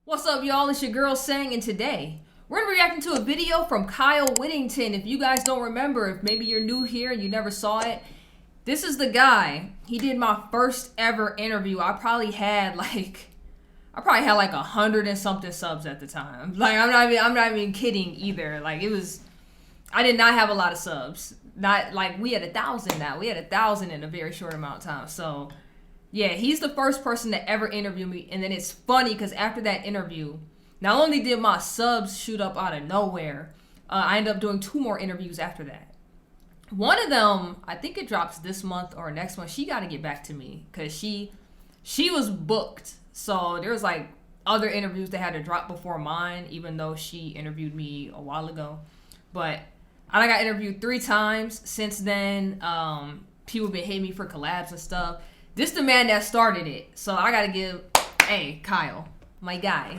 What's up, y'all? It's your girl Sang, and today we're gonna be reacting to a video from Kyle Whittington. If you guys don't remember, if maybe you're new here and you never saw it, this is the guy. He did my first ever interview. I probably had like 100 and something subs at the time. Like I'm not even kidding either. Like I did not have a lot of subs. Not like we had 1,000 now. We had 1,000 in a very short amount of time. So yeah, he's the first person to ever interview me. And then it's funny because after that interview, not only did my subs shoot up out of nowhere, I ended up doing 2 more interviews after that. One of them, I think it drops this month or next month. She got to get back to me because she was booked. So there was like other interviews that had to drop before mine, even though she interviewed me a while ago. But I got interviewed 3 times since then. People been hitting me for collabs and stuff. This the man that started it. So I gotta give, hey, Kyle, my guy.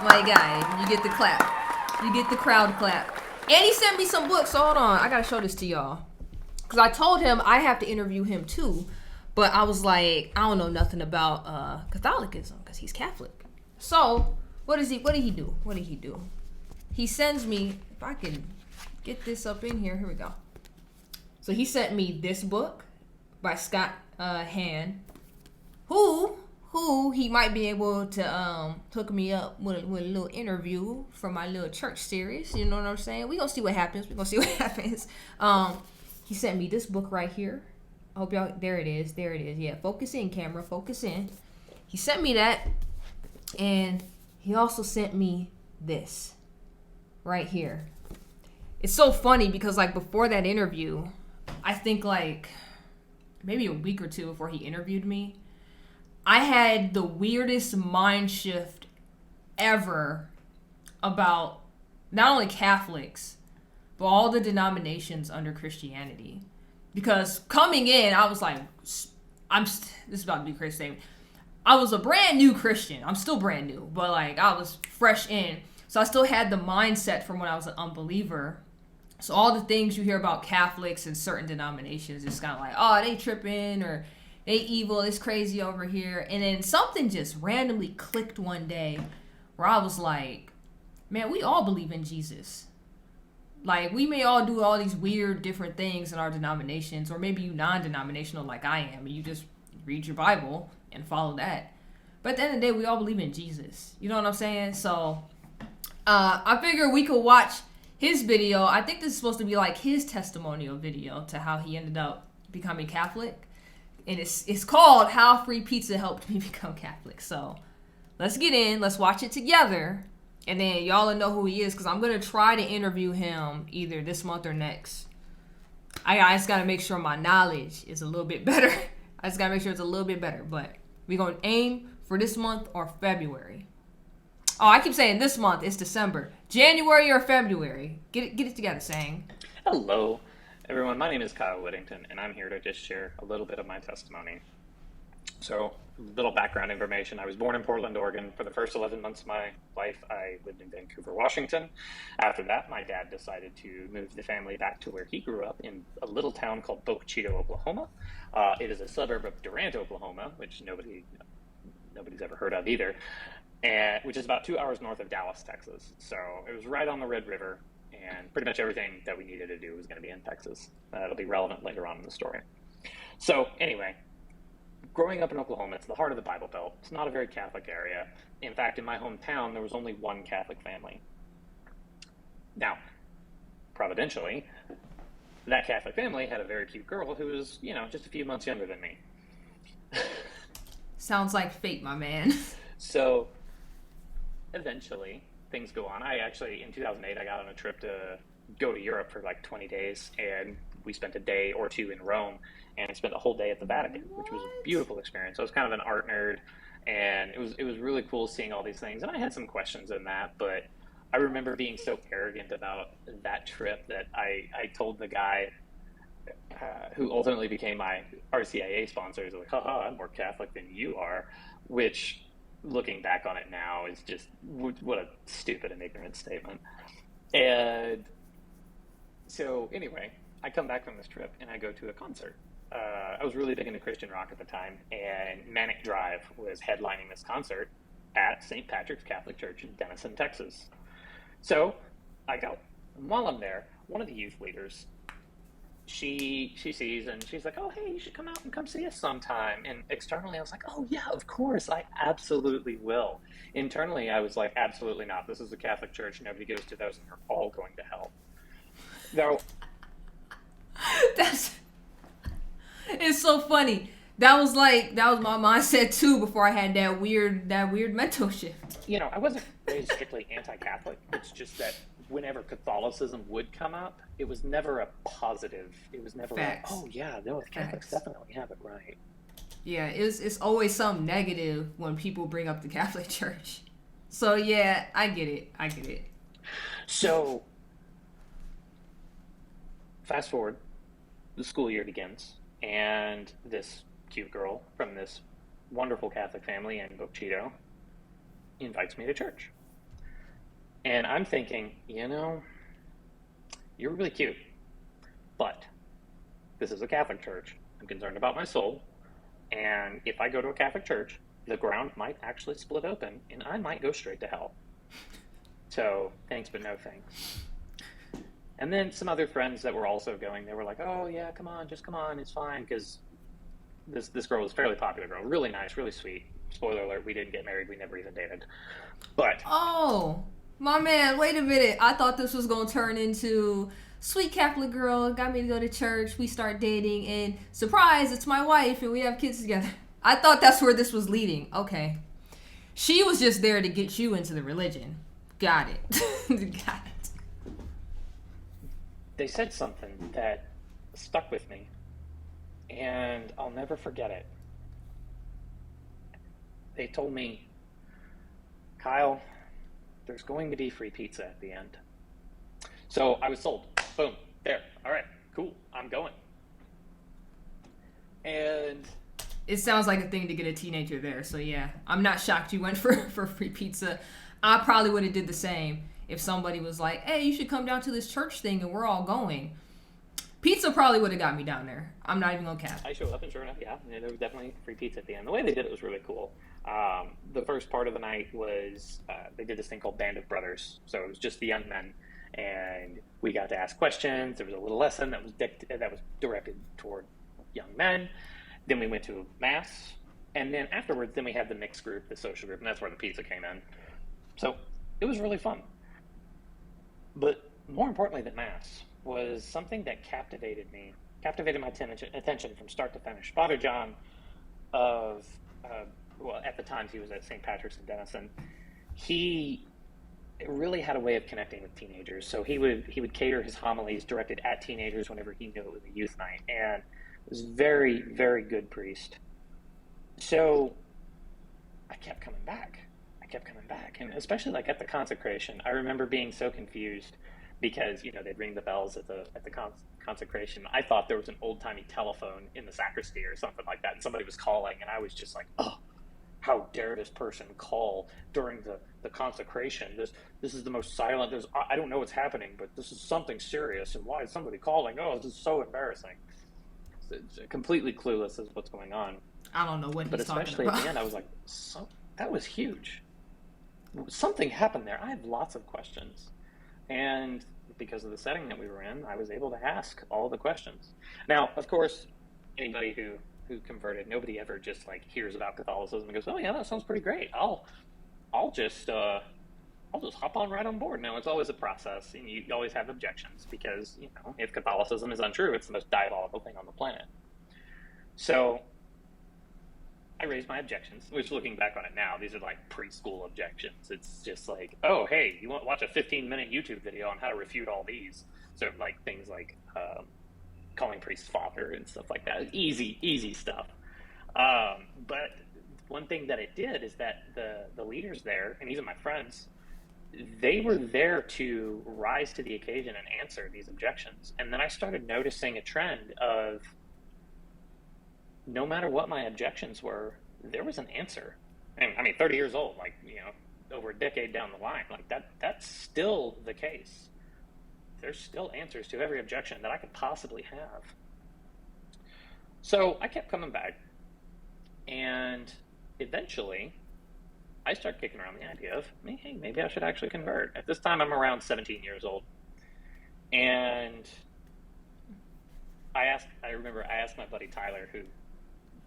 You get the clap. You get the crowd clap. And he sent me some books. So hold on, I gotta show this to y'all. Because I told him I have to interview him too. But I was like, I don't know nothing about Catholicism because he's Catholic. So what did he do? He sends me, if I can get this up in here we go. So he sent me this book by Scott Hahn, who he might be able to hook me up with a little interview for my little church series. You know what I'm saying? We gonna see what happens. He sent me this book right here. I hope y'all, there it is. Yeah, focus in, camera, focus in. He sent me that, and he also sent me this right here. It's so funny because like before that interview, I think like maybe a week or 2 before he interviewed me, I had the weirdest mind shift ever about not only Catholics, but all the denominations under Christianity. Because coming in, I was like, this is about to be a crazy statement. I was a brand new Christian. I'm still brand new, but like I was fresh in. So I still had the mindset from when I was an unbeliever. So all the things you hear about Catholics and certain denominations, it's kind of like, oh, they tripping or they evil, it's crazy over here. And then something just randomly clicked one day where I was like, man, we all believe in Jesus. Like, we may all do all these weird different things in our denominations, or maybe you non-denominational like I am, and you just read your Bible and follow that. But at the end of the day, we all believe in Jesus. You know what I'm saying? So I figure we could watch his video. I think this is supposed to be like his testimonial video to how he ended up becoming Catholic. And it's called How Free Pizza Helped Me Become Catholic. So let's get in. Let's watch it together. And then y'all will know who he is because I'm going to try to interview him either this month or next. I just got to make sure my knowledge is a little bit better. I just got to make sure it's a little bit better. But we're going to aim for this month or February. Oh, I keep saying this month. It's December. January or February. Get it together, Sang. Hello, everyone. My name is Kyle Whittington, and I'm here to just share a little bit of my testimony. So, little background information. I was born in Portland, Oregon. For the first 11 months of my life, I lived in Vancouver, Washington. After that, my dad decided to move the family back to where he grew up in a little town called Boca Chica, Oklahoma. It is a suburb of Durant, Oklahoma, which nobody's ever heard of either. Which is about 2 hours north of Dallas, Texas. So it was right on the Red River, and pretty much everything that we needed to do was going to be in Texas. It'll be relevant later on in the story. So anyway, growing up in Oklahoma, it's the heart of the Bible Belt. It's not a very Catholic area. In fact, in my hometown, there was only one Catholic family. Now, providentially, that Catholic family had a very cute girl who was, just a few months younger than me. Sounds like fate, my man. So eventually things go on. In 2008, I got on a trip to go to Europe for like 20 days, and we spent a day or 2 in Rome and spent a whole day at the Vatican, which was a beautiful experience. I was kind of an art nerd, and it was really cool seeing all these things. And I had some questions in that, but I remember being so arrogant about that trip that I told the guy who ultimately became my RCIA sponsor, is like, haha, I'm more Catholic than you are, which, looking back on it now, is just what a stupid and ignorant statement. And so anyway, I come back from this trip and I go to a concert. I was really big into Christian rock at the time, and Manic Drive was headlining this concert at St. Patrick's Catholic Church in Denison, Texas. So I go. And while I'm there, one of the youth leaders, she sees and she's like, oh, hey, you should come out and come see us sometime. And externally, I was like, oh, yeah, of course, I absolutely will. Internally, I was like, absolutely not. This is a Catholic church. Nobody goes to those, and they're all going to hell. Though, That's it's so funny. That was my mindset too before I had that weird mental shift. you know, I wasn't raised strictly anti-Catholic. It's just that whenever Catholicism would come up, it was never a positive. It was never Facts. like, oh yeah, no, the Catholics Facts. definitely have it right. Yeah, it's always something negative when people bring up the Catholic Church. So yeah, I get it. So, fast forward, the school year begins, and this cute girl from this wonderful Catholic family in Boca Chico invites me to church. And I'm thinking, you know, you're really cute, but this is a Catholic church. I'm concerned about my soul. And if I go to a Catholic church, the ground might actually split open and I might go straight to hell. So, thanks, but no thanks. And then some other friends that were also going, they were like, oh, yeah, come on, just come on, it's fine. Because this girl was a fairly popular girl, really nice, really sweet. Spoiler alert, we didn't get married, we never even dated. But Oh, my man, wait a minute. I thought this was going to turn into sweet Catholic girl, got me to go to church, we start dating, and surprise, it's my wife, and we have kids together. I thought that's where this was leading. Okay. She was just there to get you into the religion. Got it. Got it. they said something that stuck with me, and I'll never forget it. They told me, Kyle, there's going to be free pizza at the end. So I was sold. Boom. There. All right. Cool. I'm going. And It sounds like a thing to get a teenager there. So yeah, I'm not shocked you went for free pizza. I probably would have did the same if somebody was like, hey, you should come down to this church thing and we're all going. Pizza probably would have got me down there. I'm not even gonna cap. I showed up, and sure enough, yeah, there was definitely free pizza at the end. The way they did it was really cool. The first part of the night was they did this thing called Band of Brothers. So it was just the young men, and we got to ask questions. There was a little lesson that was directed toward young men. Then we went to mass, and then afterwards, then we had the mixed group, the social group, and that's where the pizza came in. So it was really fun. But more importantly than mass was something that captivated my attention from start to finish. Father John well, at the time he was at St. Patrick's in Denison, he really had a way of connecting with teenagers. So he would cater his homilies directed at teenagers whenever he knew it was a youth night, and was very, very good priest. So I kept coming back, and especially like at the consecration, I remember being so confused because they'd ring the bells at the consecration. I thought there was an old timey telephone in the sacristy or something like that, and somebody was calling, and I was just like, oh, how dare this person call during the consecration? This is the most silent. I don't know what's happening, but this is something serious, and why is somebody calling? Oh, this is so embarrassing. It's completely clueless as what's going on. I don't know what But he's talking especially about. at the end, I was like, that was huge. Something happened there. I have lots of questions. And because of the setting that we were in, I was able to ask all the questions. Now, of course, anybody who converted, nobody ever just like hears about Catholicism and goes, "Oh yeah, that sounds pretty great. I'll just hop on right on board." No, it's always a process, and you always have objections because if Catholicism is untrue, it's the most diabolical thing on the planet. So I raised my objections, which looking back on it now, these are like preschool objections. It's just like, oh, hey, you want to watch a 15-minute YouTube video on how to refute all these? So like things like calling priests father and stuff like that. Easy stuff. But one thing that it did is that the leaders there, and even my friends, they were there to rise to the occasion and answer these objections. And then I started noticing a trend of, no matter what my objections were, there was an answer. And I mean, 30 years old, like, over a decade down the line, like that's still the case. There's still answers to every objection that I could possibly have. So I kept coming back, and eventually I start kicking around the idea of, hey, maybe I should actually convert. At this time, I'm around 17 years old. And I remember I asked my buddy Tyler, who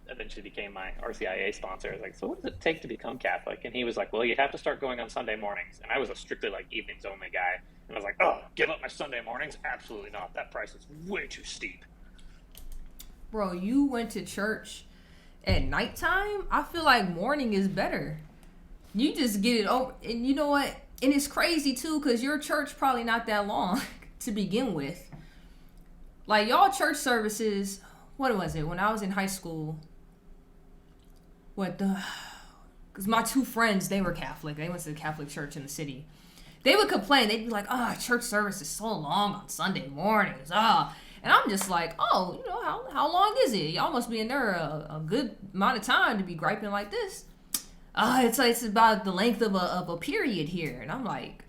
eventually became my RCIA sponsor. I was like, so what does it take to become Catholic? And he was like, well, you have to start going on Sunday mornings. And I was a strictly like evenings only guy. And I was like, oh, give up my Sunday mornings? Absolutely not. That price is way too steep. Bro, you went to church at nighttime? I feel like morning is better. You just get it over. And you know what? And it's crazy too, because your church probably not that long to begin with. Like, y'all church services, what was it? When I was in high school, because my two friends, they were Catholic. They went to the Catholic church in the city. They would complain. They'd be like, church service is so long on Sunday mornings. And I'm just like, how long is it? Y'all must be in there a good amount of time to be griping like this. It's about the length of a period here. And I'm like,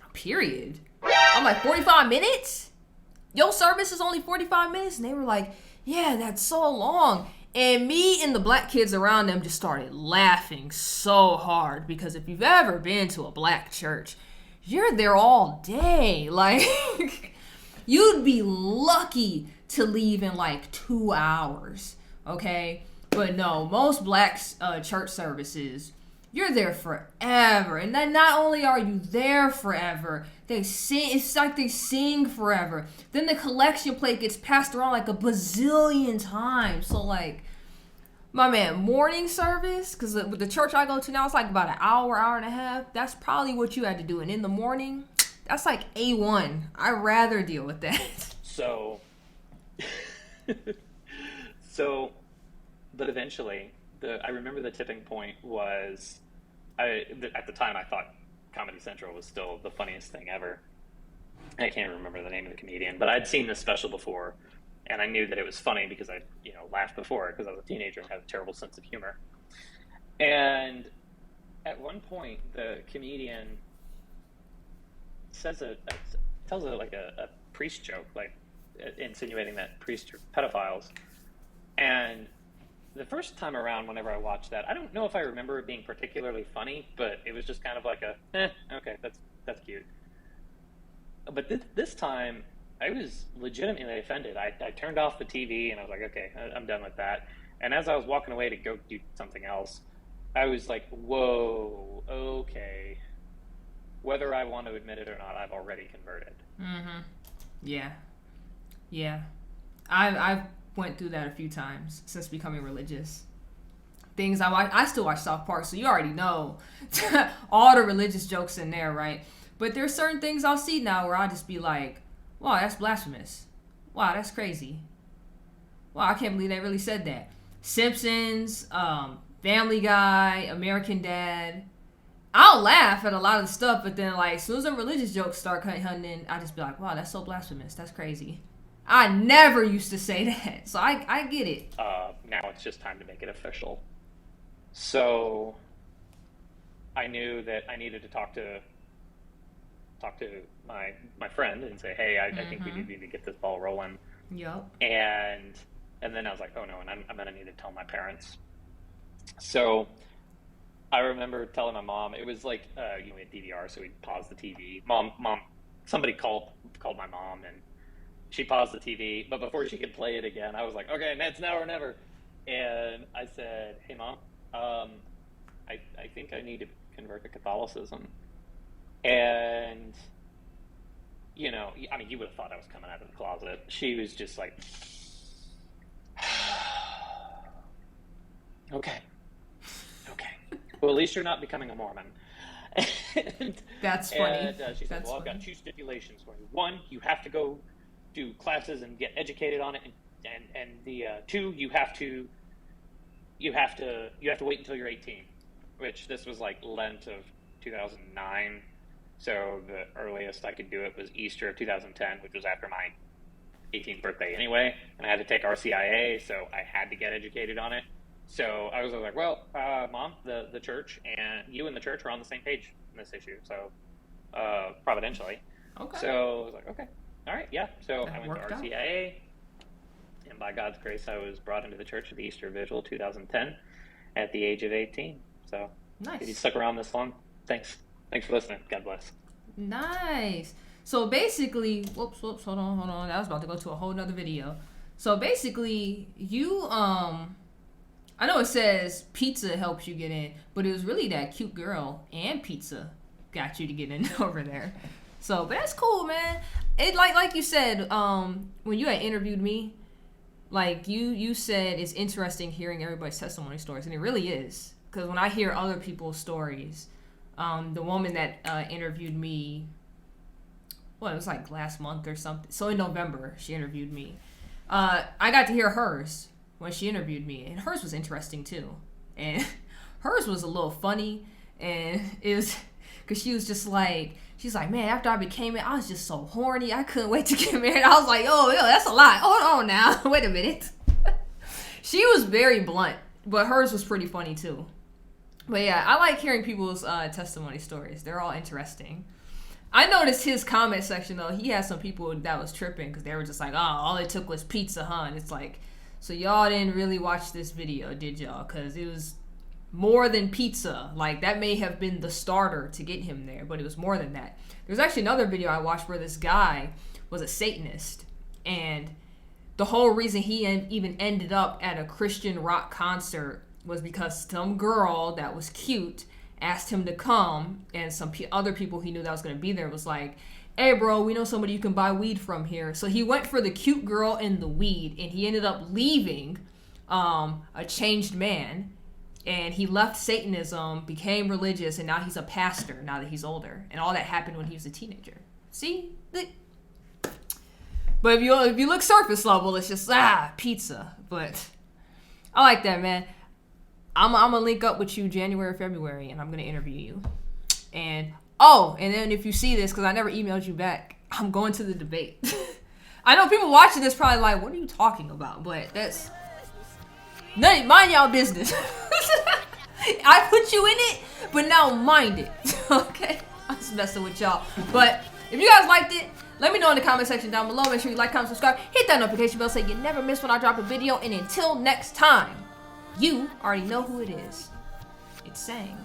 a period? I'm like, 45 minutes? Your service is only 45 minutes? And they were like, yeah, that's so long. And me and the black kids around them just started laughing so hard, because if you've ever been to a black church, you're there all day. Like, you'd be lucky to leave in like 2 hours, okay? But no, most black church services, you're there forever. And then not only are you there forever, they sing. It's like they sing forever. Then the collection plate gets passed around like a bazillion times. So like, my man, morning service, because with the church I go to now, it's like about an hour and a half. That's probably what you had to do. And in the morning, that's like A1. I'd rather deal with that. But eventually, I remember the tipping point was, at the time I thought Comedy Central was still the funniest thing ever. I can't remember the name of the comedian, but I'd seen this special before, and I knew that it was funny because I, laughed before because I was a teenager and had a terrible sense of humor. And at one point, the comedian tells a priest joke, like insinuating that priests are pedophiles. And the first time around, whenever I watched that, I don't know if I remember it being particularly funny, but it was just kind of like okay, that's cute. But this time, I was legitimately offended. I turned off the TV and I was like, okay, I'm done with that. And as I was walking away to go do something else, I was like, whoa, okay. Whether I want to admit it or not, I've already converted. Mm-hmm. Yeah. I've went through that a few times since becoming religious. Things I watch, I still watch South Park, so you already know all the religious jokes in there, right? But there's certain things I'll see now where I'll just be like, wow, that's blasphemous. Wow, that's crazy. Wow, I can't believe they really said that. Simpsons, Family Guy, American Dad. I'll laugh at a lot of the stuff, but then like as soon as the religious jokes start cutting in, I just be like, wow, that's so blasphemous. That's crazy. I never used to say that, so I get it. Now it's just time to make it official. So I knew that I needed to talk to my friend and say, hey, I think we need to get this ball rolling. Yep. And then I was like, oh no, and I'm gonna need to tell my parents. So I remember telling my mom. It was like we had DVR, so we'd pause the TV. Mom, somebody called my mom, and she paused the TV. But before she could play it again, I was like, okay, it's now or never. And I said, hey mom, I think I need to convert to Catholicism. And you would have thought I was coming out of the closet. She was just like, okay. Well, at least you're not becoming a Mormon. That's funny. And she said, well, I've got two stipulations for you. One, you have to go do classes and get educated on it, and the two, you have to wait until you're 18, which this was like Lent of 2009. So the earliest I could do it was Easter of 2010, which was after my 18th birthday anyway, and I had to take RCIA, so I had to get educated on it. So I was like, well, Mom, the church and you and the church are on the same page in this issue, so providentially. Okay. So I was like, okay, all right, yeah. So I went to RCIA, and by God's grace, I was brought into the church at the Easter Vigil 2010 at the age of 18. So If you Nice. stuck around this long, thanks. Thanks for listening. God bless. Nice. So basically, whoops, hold on. I was about to go to a whole nother video. So basically, you I know it says pizza helps you get in, but it was really that cute girl and pizza got you to get in over there. So, but that's cool, man. It like you said, when you had interviewed me, like you said, it's interesting hearing everybody's testimony stories, and it really is. Because when I hear other people's stories, the woman that interviewed me, well, it was like last month or something. So in November, she interviewed me. I got to hear hers when she interviewed me, and hers was interesting too. And hers was a little funny, and it was because she was just like, she's like, man, after I became it, I was just so horny. I couldn't wait to get married. I was like, oh, yo, that's a lot. Hold on now. Wait a minute. She was very blunt, but hers was pretty funny too. But yeah, I like hearing people's testimony stories. They're all interesting. I noticed his comment section though. He had some people that was tripping because they were just like, "Oh, all it took was pizza, huh?" And it's like, so y'all didn't really watch this video, did y'all? Because it was more than pizza. Like that may have been the starter to get him there, but it was more than that. There's actually another video I watched where this guy was a Satanist, and the whole reason he even ended up at a Christian rock concert was because some girl that was cute asked him to come, and some other people he knew that was going to be there was like, hey bro, we know somebody you can buy weed from here. So he went for the cute girl and the weed, and he ended up leaving a changed man, and he left Satanism, became religious, and now he's a pastor now that he's older. And all that happened when he was a teenager. See? But if you look surface level, it's just pizza. But I like that, man. I'm gonna link up with you January, February, and I'm gonna interview you. And then if you see this, because I never emailed you back, I'm going to the debate. I know people watching this probably like, what are you talking about? But that's mind y'all business. I put you in it, but now mind it. Okay, I'm just messing with y'all. But if you guys liked it, let me know in the comment section down below. Make sure you like, comment, subscribe, hit that notification bell so you never miss when I drop a video. And until next time, you already know who it is. It's Sang.